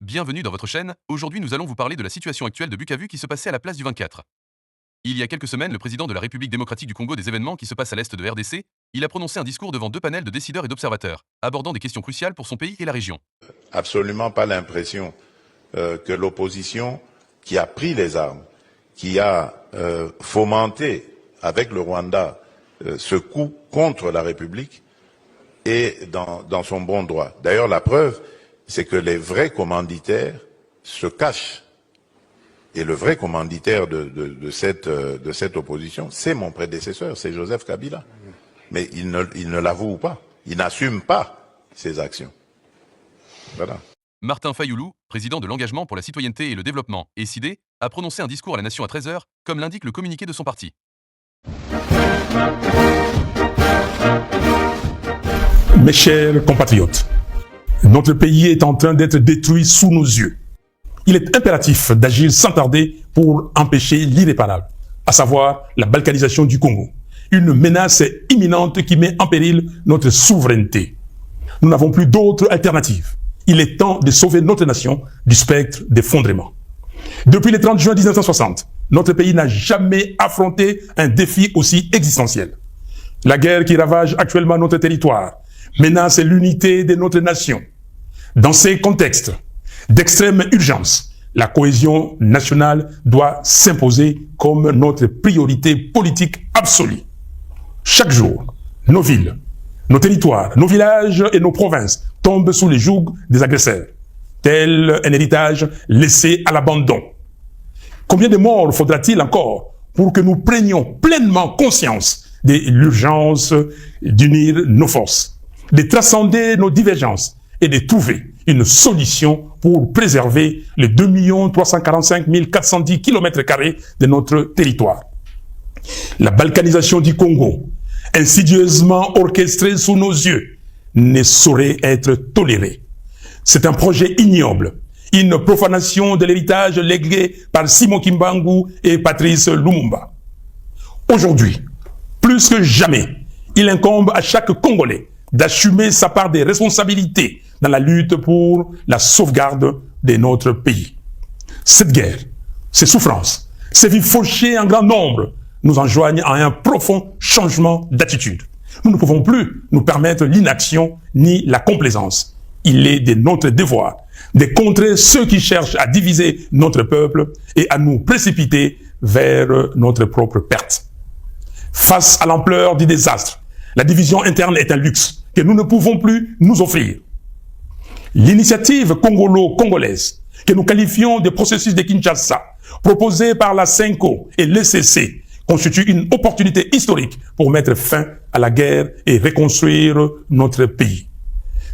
Bienvenue dans votre chaîne. Aujourd'hui, nous allons vous parler de la situation actuelle de Bukavu qui se passait à la place du 24. Il y a quelques semaines, le président de la République démocratique du Congo des événements qui se passent à l'est de RDC, il a prononcé un discours devant deux panels de décideurs et d'observateurs, abordant des questions cruciales pour son pays et la région. Absolument pas l'impression que l'opposition qui a pris les armes, qui a fomenté avec le Rwanda ce coup contre la République est dans son bon droit. D'ailleurs, la preuve, c'est que les vrais commanditaires se cachent. Et le vrai commanditaire de cette opposition, c'est mon prédécesseur, c'est Joseph Kabila. Mais il ne l'avoue pas, il n'assume pas ses actions. Voilà. Martin Fayoulou, président de l'Engagement pour la citoyenneté et le développement, ECID, a prononcé un discours à la nation à 13h, comme l'indique le communiqué de son parti. Mes chers compatriotes, notre pays est en train d'être détruit sous nos yeux. Il est impératif d'agir sans tarder pour empêcher l'irréparable, à savoir la balkanisation du Congo. Une menace imminente qui met en péril notre souveraineté. Nous n'avons plus d'autre alternative. Il est temps de sauver notre nation du spectre d'effondrement. Depuis le 30 juin 1960, notre pays n'a jamais affronté un défi aussi existentiel. La guerre qui ravage actuellement notre territoire menace l'unité de notre nation. Dans ces contextes d'extrême urgence, la cohésion nationale doit s'imposer comme notre priorité politique absolue. Chaque jour, nos villes, nos territoires, nos villages et nos provinces tombent sous les jougs des agresseurs, tel un héritage laissé à l'abandon. Combien de morts faudra-t-il encore pour que nous prenions pleinement conscience de l'urgence d'unir nos forces, de transcender nos divergences et de trouver une solution pour préserver les 2 345 410 km² de notre territoire. La balkanisation du Congo, insidieusement orchestrée sous nos yeux, ne saurait être tolérée. C'est un projet ignoble, une profanation de l'héritage légué par Simon Kimbangu et Patrice Lumumba. Aujourd'hui, plus que jamais, il incombe à chaque Congolais d'assumer sa part des responsabilités dans la lutte pour la sauvegarde de notre pays. Cette guerre, ces souffrances, ces vies fauchées en grand nombre nous enjoignent à un profond changement d'attitude. Nous ne pouvons plus nous permettre l'inaction ni la complaisance. Il est de notre devoir de contrer ceux qui cherchent à diviser notre peuple et à nous précipiter vers notre propre perte. Face à l'ampleur du désastre, la division interne est un luxe que nous ne pouvons plus nous offrir. L'initiative congolo-congolaise, que nous qualifions de processus de Kinshasa, proposée par la CENCO et l'ECC, constitue une opportunité historique pour mettre fin à la guerre et reconstruire notre pays.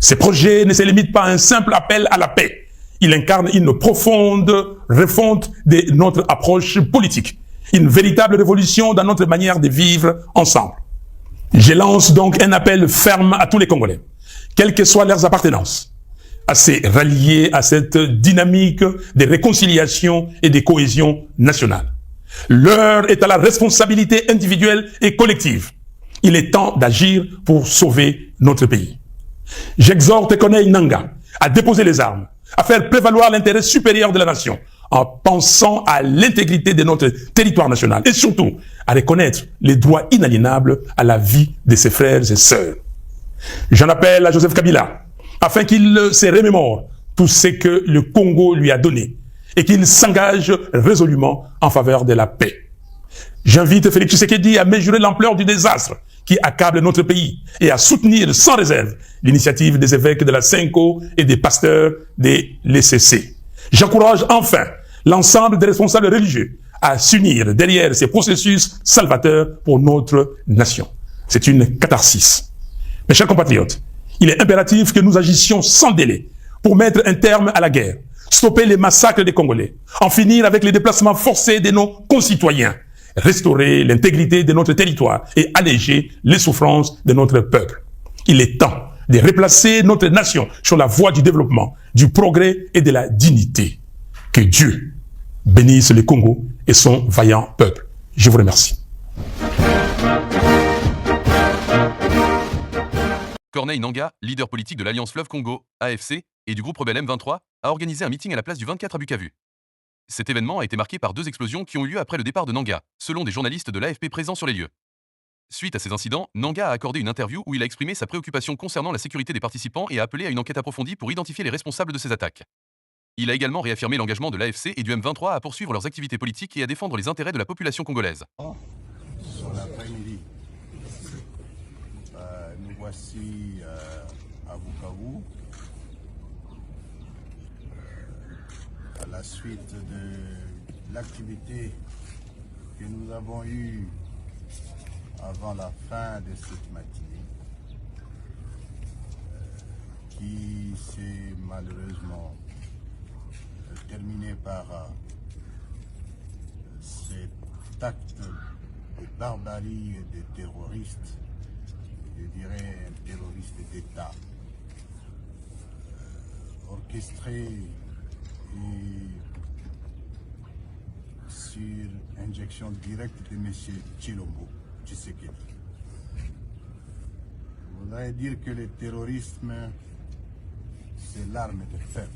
Ce projet ne se limite pas à un simple appel à la paix. Il incarne une profonde refonte de notre approche politique, une véritable révolution dans notre manière de vivre ensemble. Je lance donc un appel ferme à tous les Congolais, quelles que soient leurs appartenances, à se rallier à cette dynamique de réconciliation et de cohésion nationale. L'heure est à la responsabilité individuelle et collective. Il est temps d'agir pour sauver notre pays. J'exhorte Corneille Nangaa à déposer les armes, à faire prévaloir l'intérêt supérieur de la nation, en pensant à l'intégrité de notre territoire national et surtout à reconnaître les droits inaliénables à la vie de ses frères et sœurs. J'en appelle à Joseph Kabila afin qu'il se remémore tout ce que le Congo lui a donné et qu'il s'engage résolument en faveur de la paix. J'invite Félix Tshisekedi à mesurer l'ampleur du désastre qui accable notre pays et à soutenir sans réserve l'initiative des évêques de la CENCO et des pasteurs de l'ECC. J'encourage enfin l'ensemble des responsables religieux à s'unir derrière ces processus salvateurs pour notre nation. C'est une catharsis. Mes chers compatriotes, il est impératif que nous agissions sans délai pour mettre un terme à la guerre, stopper les massacres des Congolais, en finir avec les déplacements forcés de nos concitoyens, restaurer l'intégrité de notre territoire et alléger les souffrances de notre peuple. Il est temps de replacer notre nation sur la voie du développement, du progrès et de la dignité. Que Dieu bénisse le Congo et son vaillant peuple. Je vous remercie. Corneille Nangaa, leader politique de l'Alliance Fleuve Congo, AFC, et du groupe rebelle M23 a organisé un meeting à la place du 24 à Bukavu. Cet événement a été marqué par 2 explosions qui ont eu lieu après le départ de Nanga, selon des journalistes de l'AFP présents sur les lieux. Suite à ces incidents, Nanga a accordé une interview où il a exprimé sa préoccupation concernant la sécurité des participants et a appelé à une enquête approfondie pour identifier les responsables de ces attaques. Il a également réaffirmé l'engagement de l'AFC et du M23 à poursuivre leurs activités politiques et à défendre les intérêts de la population congolaise. Sur l'après-midi, nous voici à Bukavu, à la suite de l'activité que nous avons eue avant la fin de cette matinée, qui s'est malheureusement terminée par cet acte de barbarie et de terroristes, je dirais un terroriste d'État, orchestré et sur injection directe de M. Tshilombo Tshisekedi. Je voudrais dire que le terrorisme, c'est l'arme de faible.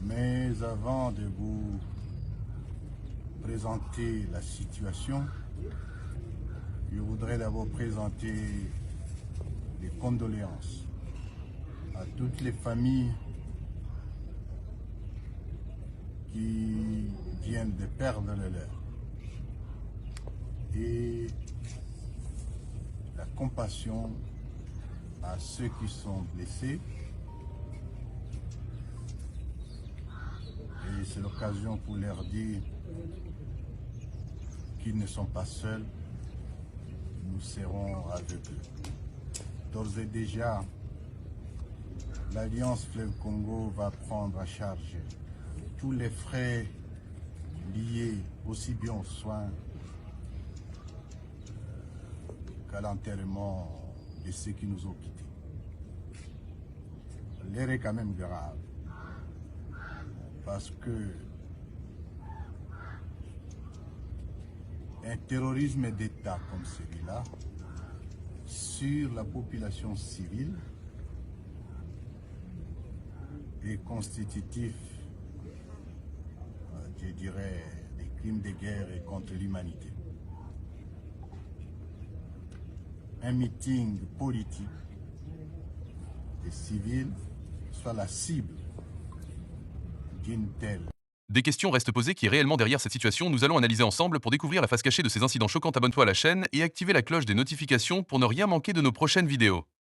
Mais avant de vous présenter la situation, je voudrais d'abord présenter les condoléances à toutes les familles qui viennent de perdre le leur et la compassion à ceux qui sont blessés. Et c'est l'occasion pour leur dire qu'ils ne sont pas seuls, nous serons avec eux. D'ores et déjà, l'Alliance Fleuve Congo va prendre à charge tous les frais liés aussi bien aux soins qu'à l'enterrement de ceux qui nous ont quittés. L'heure est quand même grave, parce que un terrorisme d'État comme celui-là, sur la population civile, est constitutif, je dirais, des crimes de guerre et contre l'humanité. Un meeting politique des civils soit la cible d'une telle. Des questions restent posées qui est réellement derrière cette situation. Nous allons analyser ensemble pour découvrir la face cachée de ces incidents choquants. Abonne-toi à la chaîne et activer la cloche des notifications pour ne rien manquer de nos prochaines vidéos.